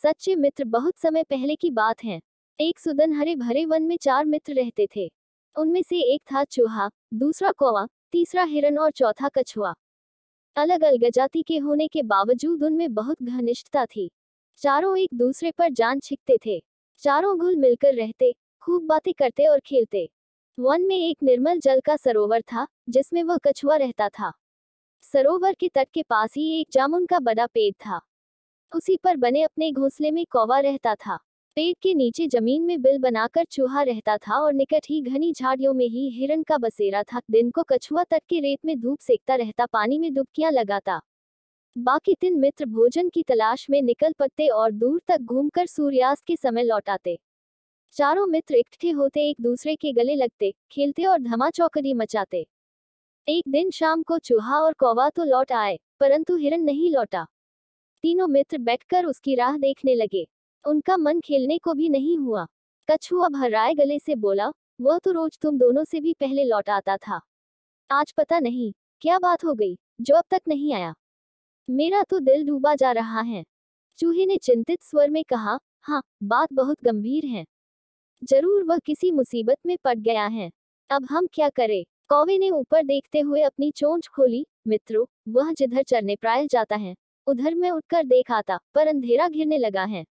सच्चे मित्र बहुत समय पहले की बात है। एक सुदन हरे भरे वन में 4 मित्र रहते थे। उनमें से एक था चूहा, दूसरा कौवा, तीसरा हिरन और चौथा कछुआ। अलग अलग जाति के होने के बावजूद उनमें बहुत घनिष्ठता थी। चारों एक दूसरे पर जान छिकते थे। चारों घुल मिलकर रहते, खूब बातें करते और खेलते। वन में एक निर्मल जल का सरोवर था, जिसमें वह कछुआ रहता था। सरोवर के तट के पास ही एक जामुन का बड़ा पेड़ था। उसी पर बने अपने घोंसले में कौवा रहता था। पेड़ के नीचे जमीन में बिल बनाकर चूहा रहता था और निकट ही घनी झाड़ियों में ही हिरन का बसेरा था। दिन को कछुआ तट के रेत में धूप सेकता रहता, पानी में डुबकियां लगाता। बाकी 3 मित्र भोजन की तलाश में निकल पड़ते और दूर तक घूमकर सूर्यास्त के समय लौट आते। चारों मित्र इकट्ठे होते, एक दूसरे के गले लगते, खेलते और धमाचौकड़ी मचाते। एक दिन शाम को चूहा और कौवा तो लौट आए, परंतु हिरन नहीं लौटा। तीनों मित्र बैठकर उसकी राह देखने लगे। उनका मन खेलने को भी नहीं हुआ। कछुआ भर्राए गले से बोला, वह तो रोज तुम दोनों से भी पहले लौट आता था। आज पता नहीं क्या बात हो गई, जो अब तक नहीं आया। मेरा तो दिल डूबा जा रहा है। चूहे ने चिंतित स्वर में कहा, हाँ, बात बहुत गंभीर है। जरूर वह किसी मुसीबत में पड़ गया है। अब हम क्या करें? कौवे ने ऊपर देखते हुए अपनी चोंच खोली। मित्रों, वह जिधर चरने प्रायः जाता है, उधर मैं उठकर देख आता, पर अंधेरा घिरने लगा है।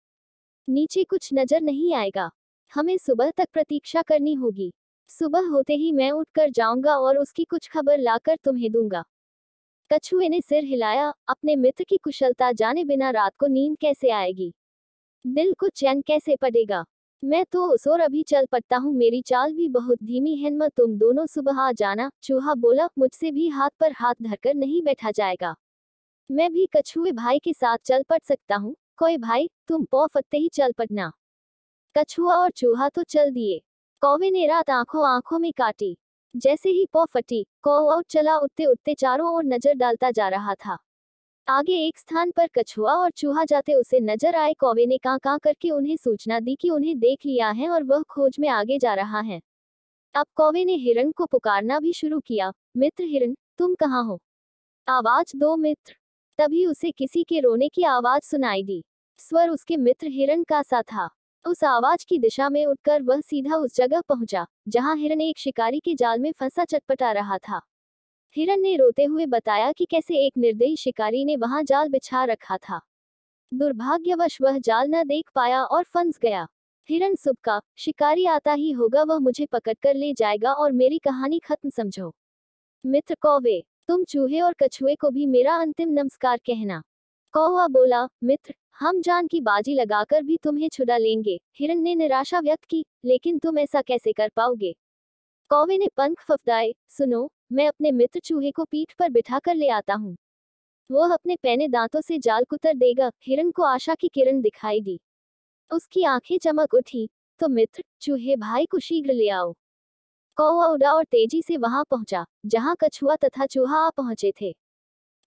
नीचे कुछ नजर नहीं आएगा। हमें सुबह तक प्रतीक्षा करनी होगी। सुबह होते ही मैं उठकर जाऊंगा और उसकी कुछ खबर लाकर तुम्हें दूंगा। कछुए ने सिर हिलाया। अपने मित्र की कुशलता जाने बिना रात को नींद कैसे आएगी? दिल को चैन कैसे पड़ेगा? मैं तो उस ओर अभी चल पड़ता हूँ, मेरी चाल भी बहुत धीमी है। मैं तुम दोनों सुबह आ जाना। चूहा बोला, मुझसे भी हाथ पर हाथ धरकर नहीं बैठा जाएगा। मैं भी कछुए भाई के साथ चल पड़ सकता हूँ। कोई भाई, तुम पौ फटते ही चल पड़ना। कछुआ और चूहा तो चल दिए। कौवे ने रात आंखों आंखों में काटी। जैसे ही पौ फटी, कौवा चला, उठते उठते चारों ओर नजर डालता जा रहा था। आगे एक स्थान पर कछुआ और चूहा जाते उसे नजर आए। कौवे ने कां कां करके उन्हें सूचना दी कि उन्हें देख लिया है और वह खोज में आगे जा रहा है। अब कौवे ने हिरन को पुकारना भी शुरू किया। मित्र हिरन, तुम कहाँ हो? आवाज दो मित्र। तभी उसे किसी के रोने की आवाज सुनाई दी। स्वर उसके मित्र हिरन का सा था। उस आवाज की दिशा में उठकर वह सीधा उस जगह पहुंचा, जहां हिरन एक शिकारी के जाल में फंसा चटपटा रहा था। हिरन ने रोते हुए बताया कि कैसे एक निर्दयी शिकारी ने वहां जाल बिछा रखा था। दुर्भाग्यवश वह जाल न देख पाया और फंस गया। हिरन सुबका, शिकारी आता ही होगा, वह मुझे पकड़कर ले जाएगा और मेरी कहानी खत्म समझो। मित्र कौवे, तुम चूहे और कछुए को भी मेरा अंतिम नमस्कार कहना। कौवा बोला, मित्र, हम जान की बाजी लगाकर भी तुम्हें छुड़ा लेंगे। हिरन ने निराशा व्यक्त की, लेकिन तुम ऐसा कैसे कर पाओगे? कौवे ने पंख फफडाए। सुनो, मैं अपने मित्र चूहे को पीठ पर बिठाकर ले आता हूँ। वह अपने पैने दांतों से जाल कुतर देगा। हिरन को आशा की किरण दिखाई दी। उसकी आंखें चमक उठी। तो मित्र चूहे भाई को शीघ्र ले आओ। कौवा उड़ा और तेजी से वहां पहुंचा, जहां कछुआ तथा चूहा आ पहुंचे थे।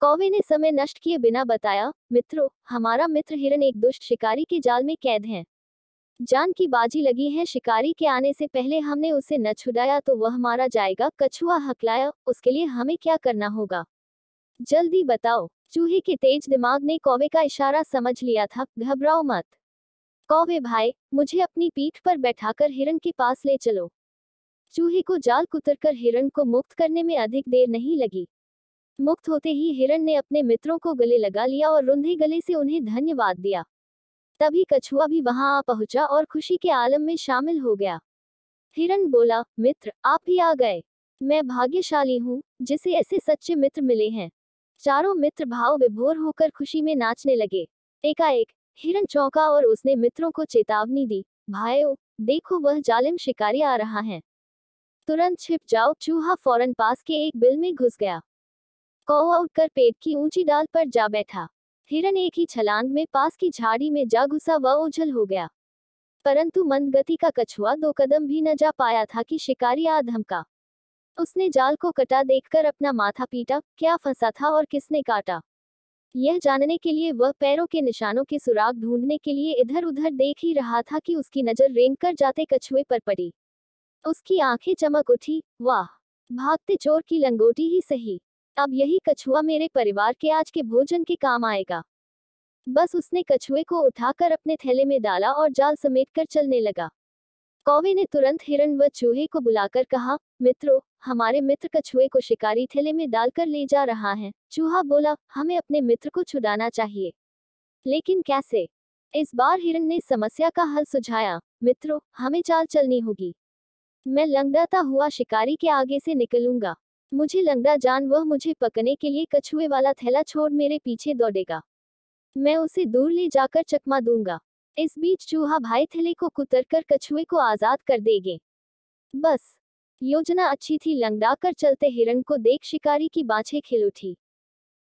कौवे ने समय नष्ट किए बिना बताया, मित्रों, हमारा मित्र हिरन एक दुष्ट शिकारी के जाल में कैद है। जान की बाजी लगी है। शिकारी के आने से पहले हमने उसे न छुड़ाया तो वह मारा जाएगा। कछुआ हकलाया, उसके लिए हमें क्या करना होगा? जल्दी बताओ। चूहे के तेज दिमाग ने कौवे का इशारा समझ लिया था। घबराओ मत कौवे भाई, मुझे अपनी पीठ पर बैठाकर हिरन के पास ले चलो। चूहे को जाल कुतरकर हिरन को मुक्त करने में अधिक देर नहीं लगी। मुक्त होते ही हिरन ने अपने मित्रों को गले लगा लिया और रुंधे गले से उन्हें धन्यवाद दिया। तभी कछुआ भी वहां आ पहुंचा और खुशी के आलम में शामिल हो गया। हिरन बोला, मित्र, आप भी आ गए। मैं भाग्यशाली हूँ, जिसे ऐसे सच्चे मित्र मिले हैं। चारों मित्र भाव विभोर होकर खुशी में नाचने लगे। एकाएक हिरन चौंका और उसने मित्रों को चेतावनी दी, भाइयों, देखो वह जालिम शिकारी आ रहा है। तुरंत छिप जाओ। चूहा फौरन पास के एक बिल में घुस गया। कौवा उठकर पेड़ की ऊंची डाल पर जा बैठा। हिरन एक ही छलांग में पास की झाड़ी में जा घुसा व ओझल हो गया। परंतु मंद गति का कछुआ 2 कदम भी न जा पाया था कि शिकारी आ धमका। उसने जाल को कटा देखकर अपना माथा पीटा। क्या फंसा था और किसने काटा, यह जानने के लिए वह पैरों के निशानों के सुराग ढूंढने के लिए इधर उधर देख ही रहा था कि उसकी नजर रेंग कर जाते कछुए पर पड़ी। उसकी आंखें चमक उठी। वाह, भागते चोर की लंगोटी ही सही। अब यही कछुआ मेरे परिवार के आज के भोजन के काम आएगा। बस उसने कछुए को उठाकर अपने थैले में डाला और जाल समेटकर चलने लगा। कौवे ने तुरंत हिरण व चूहे को बुलाकर कहा, मित्रों, हमारे मित्र कछुए को शिकारी थैले में डालकर ले जा रहा है। चूहा बोला, हमें अपने मित्र को छुड़ाना चाहिए, लेकिन कैसे? इस बार हिरण ने समस्या का हल सुझाया, मित्रों, हमें चाल चलनी होगी। मैं लंगड़ाता हुआ शिकारी के आगे से निकलूंगा। मुझे लंगड़ा जान वह मुझे पकड़ने के लिए कछुए वाला थैला छोड़ मेरे पीछे दौड़ेगा। मैं उसे दूर ले जाकर चकमा दूंगा। इस बीच चूहा भाई थैले को कुतरकर कछुए को आजाद कर देंगे। बस योजना अच्छी थी। लंगड़ा कर चलते हिरण को देख शिकारी की बाछें खिल उठी।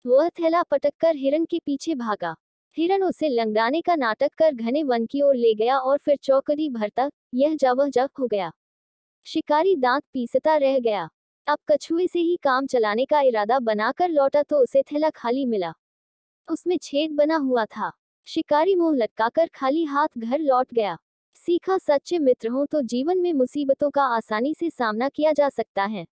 वह थैला पटककर हिरण के पीछे भागा। हिरण उसे लंगड़ाने का नाटक कर घने वन की ओर ले गया और फिर चौकड़ी भरता यह जा वह जा हो गया। शिकारी दांत पीसता रह गया। अब कछुए से ही काम चलाने का इरादा बनाकर लौटा तो उसे थैला खाली मिला। उसमें छेद बना हुआ था। शिकारी मुंह लटकाकर खाली हाथ घर लौट गया। सीखा, सच्चे मित्र हों तो जीवन में मुसीबतों का आसानी से सामना किया जा सकता है।